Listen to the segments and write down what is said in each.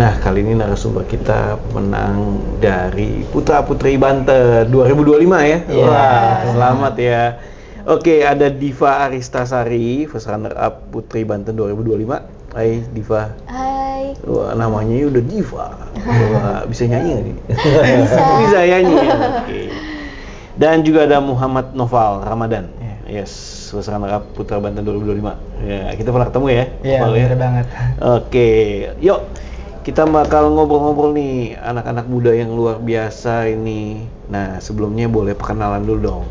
Nah, kali ini narasumber kita pemenang dari Putra Putri Banten 2025 ya. Yeah. Wah, selamat ya. Oke, ada Diva Aristasari, first runner up Putri Banten 2025. Hai Diva. Hai. Wah, namanya udah Diva. Wah, bisa nyanyi nggak nih? Bisa. Bisa nyanyi ya. Oke. Dan juga ada Muhammad Noval Ramadan. Yes, first runner up Putra Banten 2025. Ya, kita pernah ketemu ya? Iya, bener banget. Oke, yuk. Kita bakal ngobrol-ngobrol nih anak-anak muda yang luar biasa ini. Nah, sebelumnya boleh perkenalan dulu dong.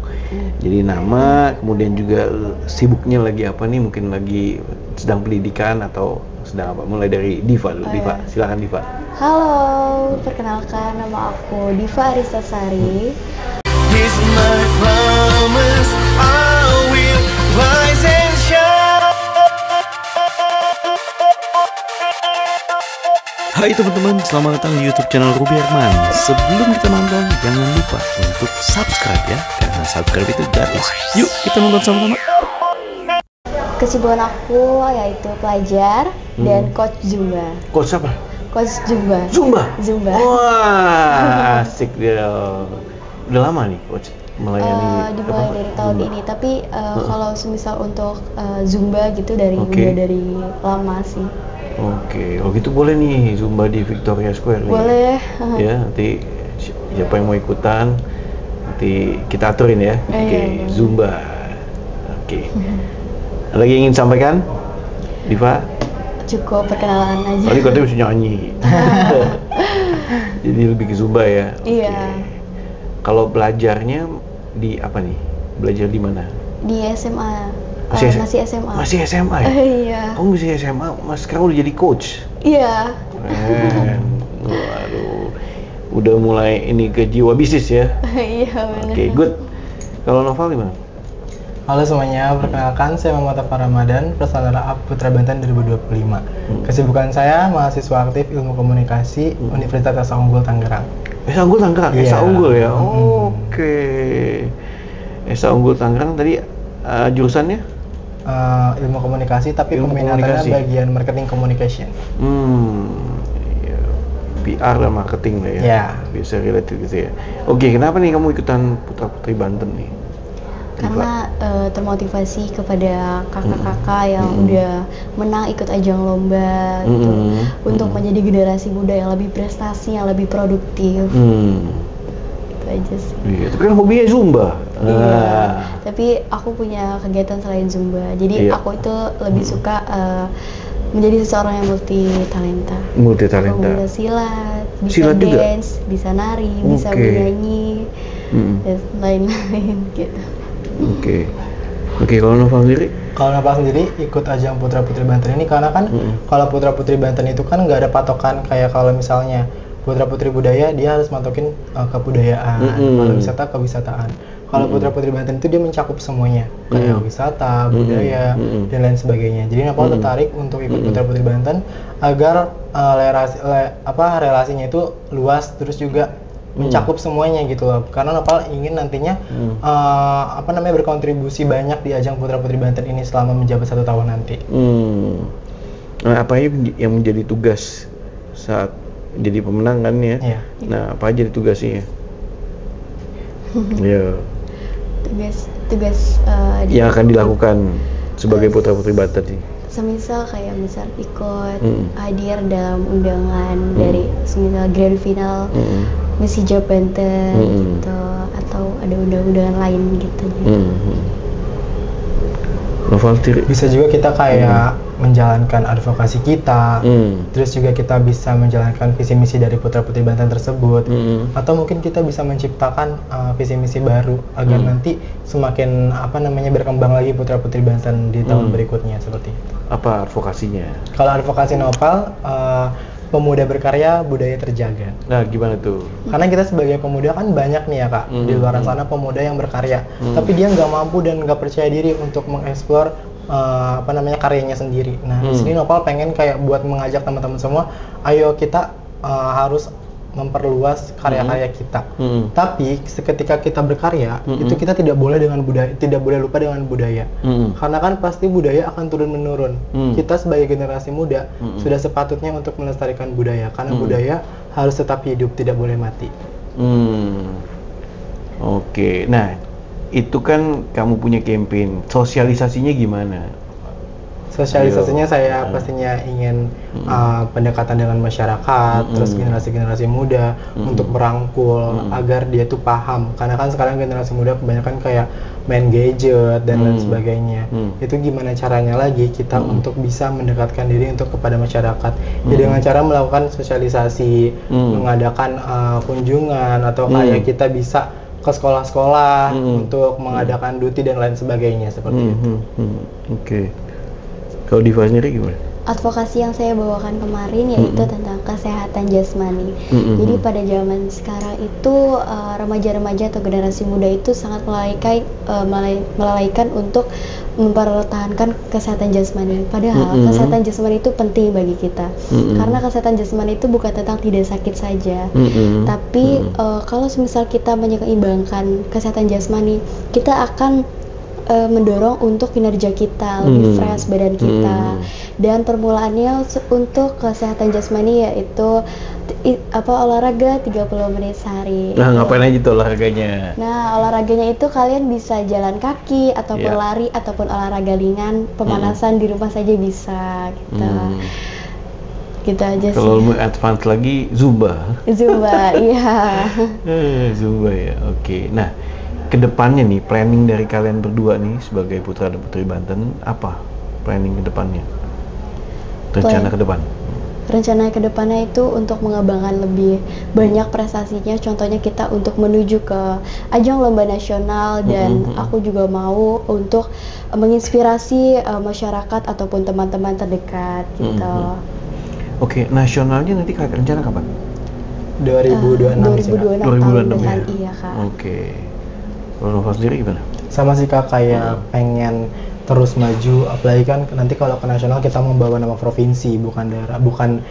Jadi nama, kemudian juga sibuknya lagi apa nih? Mungkin lagi sedang pendidikan atau sedang apa? Mulai dari Diva dulu. Diva, silakan Diva. Halo, perkenalkan nama aku Diva Aristasari. Here's my promise, I will rise and shine. Hai teman-teman, selamat datang di YouTube channel Ruby Herman. Sebelum kita nonton, jangan lupa untuk subscribe ya, karena subscribe itu gratis. Yuk, kita nonton sama-sama. Kesibukan aku yaitu pelajar dan coach Zumba. Coach apa? Coach Zumba. Zumba? Zumba. Wah, asik dia. Udah lama nih coach melayani Dimulai dari tahun ini, tapi kalau semisal untuk Zumba gitu udah dari lama sih. Oke, oh gitu boleh nih Zumba di Victoria Square nih. Boleh. Ya, nanti siapa yang mau ikutan nanti kita aturin ya. Oke, Zumba. Oke. Ada lagi yang ingin sampaikan? Diva? Cukup perkenalan aja. Tadi katanya bisa nyanyi. Jadi lebih ke Zumba ya. Iya. Kalau belajarnya di apa nih? Belajar di mana? Di SMA. Masih SMA. Masih SMA ya? Iya. Kamu masih SMA, Mas sekarang udah jadi coach? Iya. Keren. Waduh. Udah mulai ini ke jiwa bisnis ya? Iya benar. Oke, good. Kalau Noval gimana? Halo semuanya, perkenalkan saya Muhammad Noval Ramadan, first runner up Putra Banten 2025. Kesibukan saya mahasiswa aktif Ilmu Komunikasi Universitas Esa Unggul Tangerang. Esa Unggul Tangerang, Iya. Esa Unggul ya? Oke. Esa Unggul Tangerang tadi jurusannya? Ilmu Komunikasi, tapi Ilmu peminatannya Komunikasi. bagian Marketing Communication. Ya. PR dan marketing lah ya? Ya. Bisa related gitu ya? Oke, kenapa nih kamu ikutan Putra Putri Banten nih? Karena termotivasi kepada kakak-kakak yang udah menang ikut ajang lomba gitu, untuk menjadi generasi muda yang lebih prestasi, yang lebih produktif. Itu aja sih. Iya, tapi kan hobinya Zumba. Iya. Tapi aku punya kegiatan selain Zumba. Jadi Iya. aku itu lebih suka menjadi seseorang yang multi talenta. Multi Aku talenta. bisa silat, bisa Silat juga? dance, bisa nari, bisa Oke. bernyanyi, dan lain-lain gitu. Oke, kalau Noval sendiri? Kalau Noval sendiri ikut ajang Putra Putri Banten ini karena kan kalau Putra Putri Banten itu kan nggak ada patokan kayak kalau misalnya Putra Putri Budaya dia harus matokin kebudayaan, kalau wisata kewisataan. Kalau Putra Putri Banten itu dia mencakup semuanya, kayak wisata, budaya, dan lain sebagainya. Jadi Noval tertarik untuk ikut Putra Putri Banten agar relasinya itu luas, terus juga mencakup semuanya gitu loh. Karena Noval ingin nantinya berkontribusi banyak di ajang Putra Putri Banten ini selama menjabat 1 tahun nanti. Nah, apa yang menjadi tugas saat jadi pemenang kan ya? Iya. Nah, apa aja tugasnya? Ya. Tugas Yang akan dilakukan sebagai Putra Putri Banten sih. semisal kayak misal ikut hadir dalam undangan dari semisal grand final Misi Job Banten gitu, atau ada undangan lain gitu. Noval sendiri? Bisa juga kita kayak menjalankan advokasi kita, terus juga kita bisa menjalankan visi misi dari Putra Putri Banten tersebut, atau mungkin kita bisa menciptakan visi misi baru agar nanti semakin berkembang lagi Putra Putri Banten di tahun berikutnya seperti itu. Apa advokasinya? Kalau advokasi Noval, pemuda berkarya, budaya terjaga. Nah, gimana tuh? Karena kita sebagai pemuda kan banyak nih ya kak, di luar sana pemuda yang berkarya, tapi dia nggak mampu dan nggak percaya diri untuk mengeksplor karyanya sendiri. Nah, di sini Noval pengen kayak buat mengajak teman-teman semua, ayo kita harus memperluas karya-karya kita. Hmm. Tapi seketika kita berkarya, Mm-mm. itu kita tidak boleh lupa dengan budaya. Hmm. Karena kan pasti budaya akan turun menurun. Kita sebagai generasi muda sudah sepatutnya untuk melestarikan budaya, karena budaya harus tetap hidup, tidak boleh mati. Oke, nah itu kan kamu punya campaign, sosialisasinya gimana? Sosialisasinya saya pastinya ingin pendekatan dengan masyarakat, terus generasi-generasi muda untuk merangkul agar dia tuh paham. Karena kan sekarang generasi muda kebanyakan kayak main gadget dan lain sebagainya. Itu gimana caranya lagi kita untuk bisa mendekatkan diri untuk kepada masyarakat? Ya dengan cara melakukan sosialisasi, mengadakan kunjungan, atau kayak kita bisa ke sekolah-sekolah untuk mengadakan duty dan lain sebagainya seperti itu. Oke. Kalau Diva sendiri gimana? Advokasi yang saya bawakan kemarin yaitu tentang kesehatan jasmani. Jadi pada zaman sekarang itu remaja-remaja atau generasi muda itu sangat melalaikan untuk mempertahankan kesehatan jasmani. Padahal kesehatan jasmani itu penting bagi kita. Karena kesehatan jasmani itu bukan tentang tidak sakit saja. Tapi kalau misal kita menyeimbangkan kesehatan jasmani, kita akan mendorong untuk kinerja kita lebih fresh badan kita. Dan permulaannya untuk kesehatan jasmani yaitu olahraga 30 menit sehari. Nah, ngapain aja tuh olahraganya? Nah, olahraganya itu kalian bisa jalan kaki ataupun lari ataupun olahraga ringan, pemanasan di rumah saja bisa gitu. Gitu aja sih. Kalau mau advance lagi Zumba. Zumba, iya. Zumba ya. Oke. Nah, kedepannya nih, planning dari kalian berdua nih sebagai putra dan putri Banten, apa planning kedepannya? Rencana ke depan? Rencana ke depannya itu untuk mengembangkan lebih banyak prestasinya. Contohnya kita untuk menuju ke ajang lomba nasional, dan aku juga mau untuk menginspirasi masyarakat ataupun teman-teman terdekat gitu. Oke, nasionalnya nanti rencana kapan? 2026 tahun 2026 depan, ya? iya Kak. Oke. Kalau Nova sendiri gimana? Sama sih Kak, kayak pengen terus maju, apalagi kan nanti kalau ke nasional kita membawa nama provinsi, bukan daerah, bukan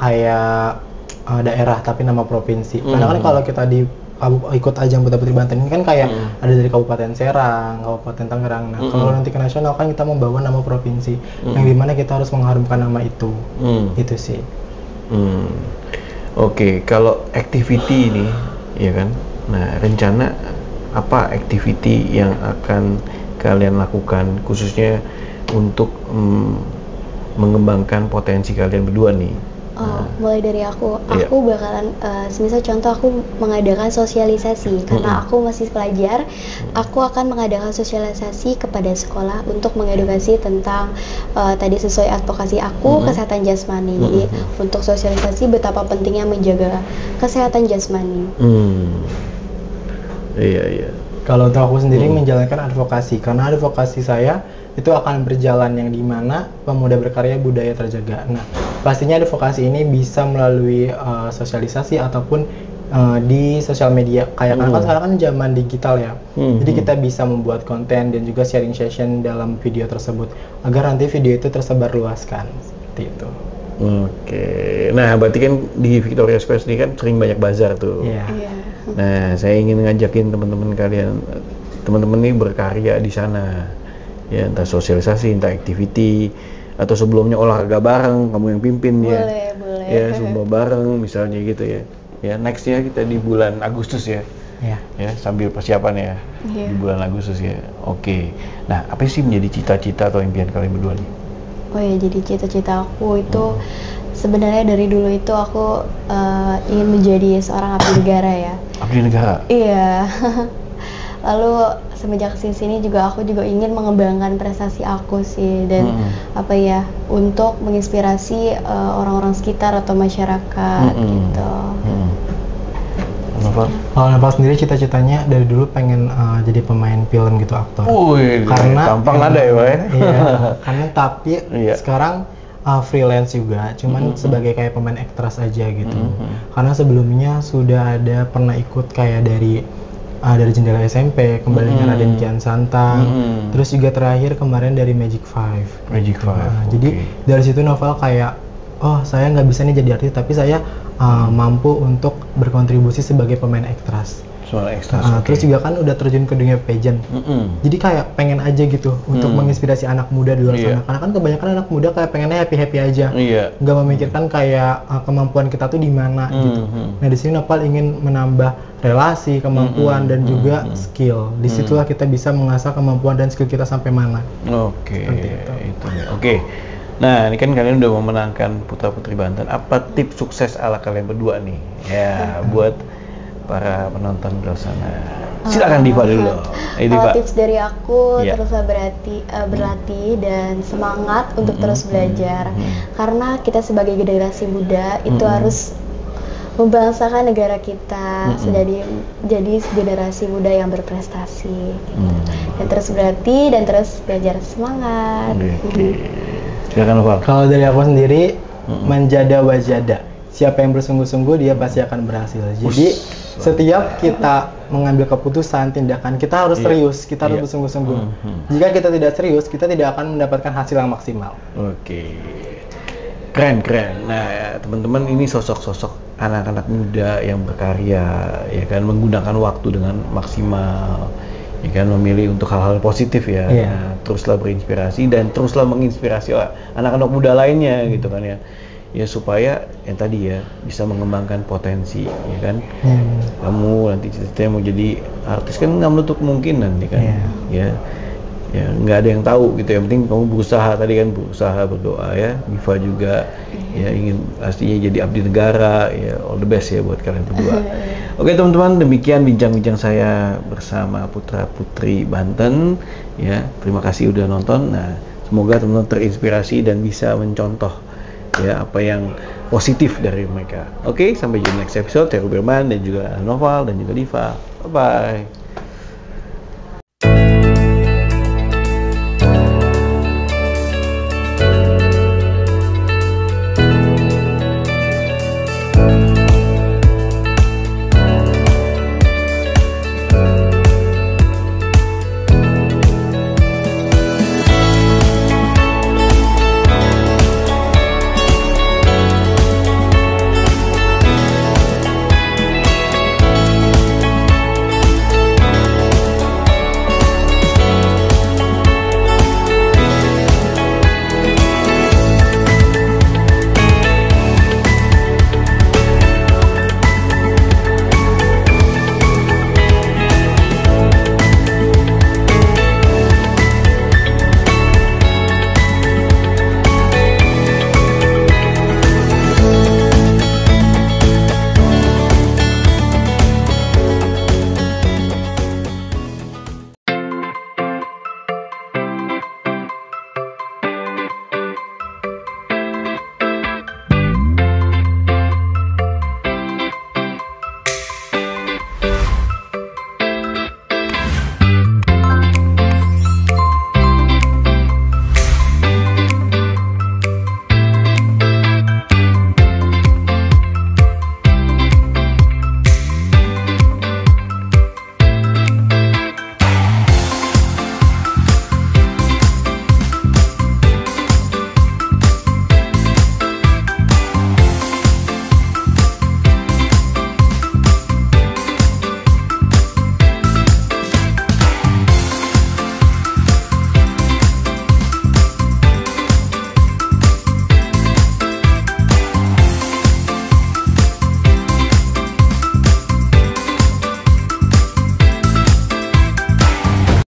kayak daerah, tapi nama provinsi. Karena kan kalau kita ikut ajang Putra Putri Banten ini kan kayak ada dari Kabupaten Serang, Kabupaten Tangerang. Nah, kalau nanti ke nasional kan kita membawa nama provinsi, yang dimana kita harus mengharumkan nama itu. Itu sih. Oke, kalau activity ini, ya kan? Nah, rencana apa activity yang akan kalian lakukan khususnya untuk mengembangkan potensi kalian berdua nih? Mulai dari aku bakalan semisal contoh aku mengadakan sosialisasi karena aku masih pelajar. Aku akan mengadakan sosialisasi kepada sekolah untuk mengedukasi tentang tadi sesuai advokasi aku kesehatan jasmani. Jadi untuk sosialisasi betapa pentingnya menjaga kesehatan jasmani. Iya. Kalau untuk aku sendiri menjalankan advokasi, karena advokasi saya itu akan berjalan yang dimana pemuda berkarya budaya terjaga. Nah, pastinya advokasi ini bisa melalui sosialisasi ataupun di sosial media. Kayak kan sekarang kan zaman digital ya. Jadi kita bisa membuat konten dan juga sharing session dalam video tersebut agar nanti video itu tersebar luaskan. Seperti itu. Oke. Nah, berarti kan di Victoria Square ini kan sering banyak bazar tuh. Iya. Nah, saya ingin ngajakin teman-teman kalian, teman-teman ini berkarya di sana. Ya, entah sosialisasi, entah activity, atau sebelumnya olahraga bareng, kamu yang pimpin ya. Boleh. Ya, Zumba bareng misalnya gitu ya. Ya, nextnya kita di bulan Agustus ya. Iya. Ya, sambil persiapan ya. Di bulan Agustus ya. Oke. Nah, apa sih menjadi cita-cita atau impian kalian berdua nih? Oh ya, jadi cita-cita aku itu sebenarnya dari dulu itu aku ingin menjadi seorang abdi negara ya. Abdi negara? Iya. Lalu semenjak sini juga aku juga ingin mengembangkan prestasi aku sih, dan untuk menginspirasi orang-orang sekitar atau masyarakat gitu. Kalau Nova sendiri cita-citanya dari dulu pengen jadi pemain film gitu, aktor. Karena gampang ada ya, Pak ya? Iya. Karena tapi sekarang freelance juga, cuman sebagai kayak pemain aktris aja gitu. Karena sebelumnya sudah ada pernah ikut kayak dari Jendela SMP, kembalinya Raden Kian Santang, terus juga terakhir kemarin dari Magic 5. Magic 5. Jadi dari situ Novel kayak oh saya nggak bisa nih jadi artis, tapi saya mampu untuk berkontribusi sebagai pemain aktris. Soal ekstra. Terus juga kan udah terjun ke dunia pageant. Jadi kayak pengen aja gitu untuk menginspirasi anak muda di luar sana. Karena kan kebanyakan anak muda kayak pengennya happy aja. Nggak memikirkan kayak kemampuan kita tuh di mana gitu. Nah di sini Nopal ingin menambah relasi, kemampuan dan juga skill. Disitulah kita bisa mengasah kemampuan dan skill kita sampai mana. Seperti itu. Oke. Nah, ini kan kalian udah memenangkan Putra Putri Banten. Apa tips sukses ala kalian berdua nih? Ya, buat para penonton di luar sana. Silakan Diva dulu. Diva. Tips dari aku teruslah berlatih dan semangat untuk terus belajar. Karena kita sebagai generasi muda itu harus membangsakan negara kita jadi generasi muda yang berprestasi. Dan terus berlatih dan terus belajar, semangat. Silakan Noval. Kalau dari aku sendiri, manjada wajada. Siapa yang bersungguh-sungguh dia pasti akan berhasil. Jadi setiap kita mengambil keputusan, tindakan, kita harus serius, kita harus bersungguh-sungguh. Jika kita tidak serius, kita tidak akan mendapatkan hasil yang maksimal. Keren. Nah, teman-teman, ini sosok-sosok anak-anak muda yang berkarya, ya kan, menggunakan waktu dengan maksimal, ya kan, memilih untuk hal-hal positif ya. Nah, teruslah berinspirasi dan teruslah menginspirasi anak-anak muda lainnya gitu kan ya. Ya supaya yang tadi ya bisa mengembangkan potensi, ya kan. Kamu nanti cita-citanya mau jadi artis kan nggak menutup kemungkinan nih kan. Ya nggak ada yang tahu gitu. Yang penting kamu berusaha, tadi kan berusaha, berdoa ya. Diva juga ya ingin pastinya jadi abdi negara, ya all the best ya buat kalian berdua. Oke teman-teman, demikian bincang-bincang saya bersama Putra Putri Banten ya. Terima kasih udah nonton. Nah, semoga teman-teman terinspirasi dan bisa mencontoh ya apa yang positif dari mereka. Oke, sampai jumpa next episode. Saya Ruberman dan juga Noval dan juga Diva. Bye bye.